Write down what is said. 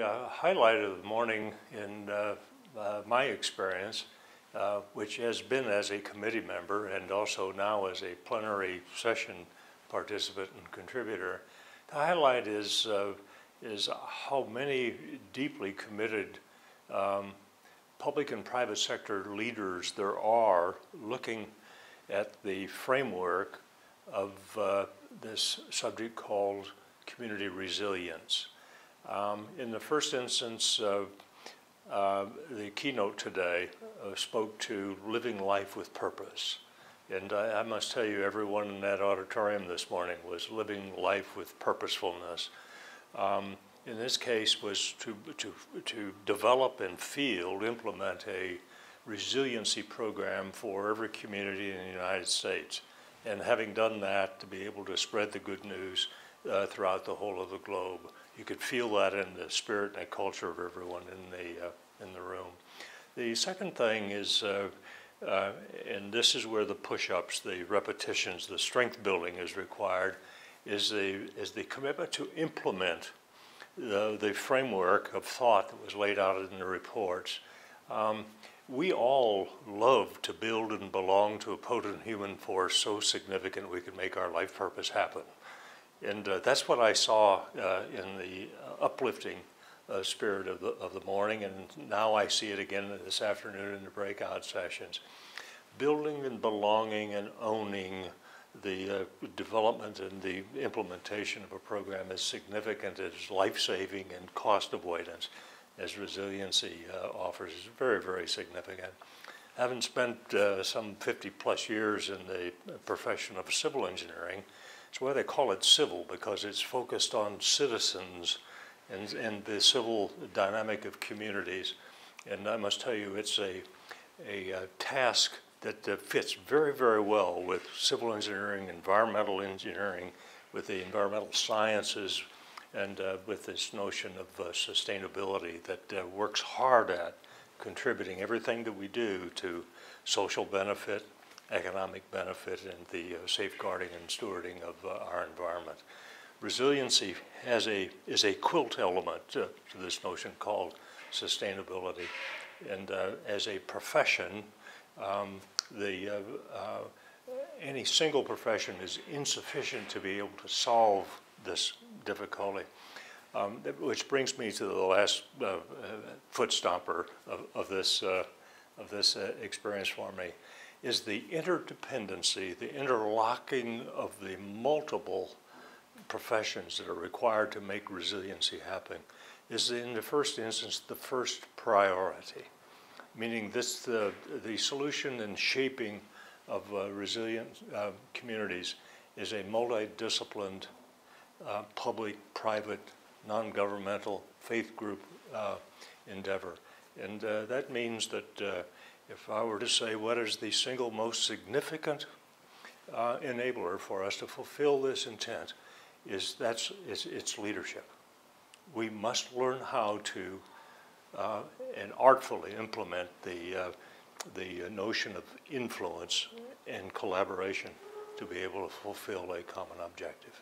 highlight of the morning in my experience, which has been as a committee member and also now as a plenary session participant and contributor, the highlight is how many deeply committed public and private sector leaders there are looking at the framework of this subject called community resilience. In the first instance, the keynote today spoke to living life with purpose. And I must tell you, everyone in that auditorium this morning was living life with purposefulness. In this case was to develop and implement a resiliency program for every community in the United States. And having done that, to be able to spread the good news throughout the whole of the globe. You could feel that in the spirit and the culture of everyone in the room. The second thing is, and this is where the push-ups, the repetitions, the strength building is required, is the commitment to implement the framework of thought that was laid out in the reports. We all love to build and belong to a potent human force so significant we can make our life purpose happen. And that's what I saw in the uplifting spirit of the morning, and now I see it again this afternoon in the breakout sessions. Building and belonging and owning the development and the implementation of a program as significant as life-saving and cost avoidance as resiliency offers is very, very significant. Having spent some 50-plus years in the profession of civil engineering, it's why they call it civil, because it's focused on citizens and the civil dynamic of communities. And I must tell you, it's a task that fits very, very well with civil engineering, environmental engineering, with the environmental sciences, and with this notion of sustainability that works hard at contributing everything that we do to social benefit, economic benefit, and the safeguarding and stewarding of our environment. Resiliency is a quilt element to this notion called sustainability. And as a profession, any single profession is insufficient to be able to solve this difficulty. Which brings me to the last foot stomper of this experience for me, is the interdependency, the interlocking of the multiple professions that are required to make resiliency happen is in the first instance the first priority. Meaning the solution and shaping of resilient communities is a multidisciplined public, private, non-governmental, faith group endeavor. And that means that if I were to say what is the single most significant enabler for us to fulfill this intent, it's leadership. We must learn how to and artfully implement the notion of influence and collaboration to be able to fulfill a common objective.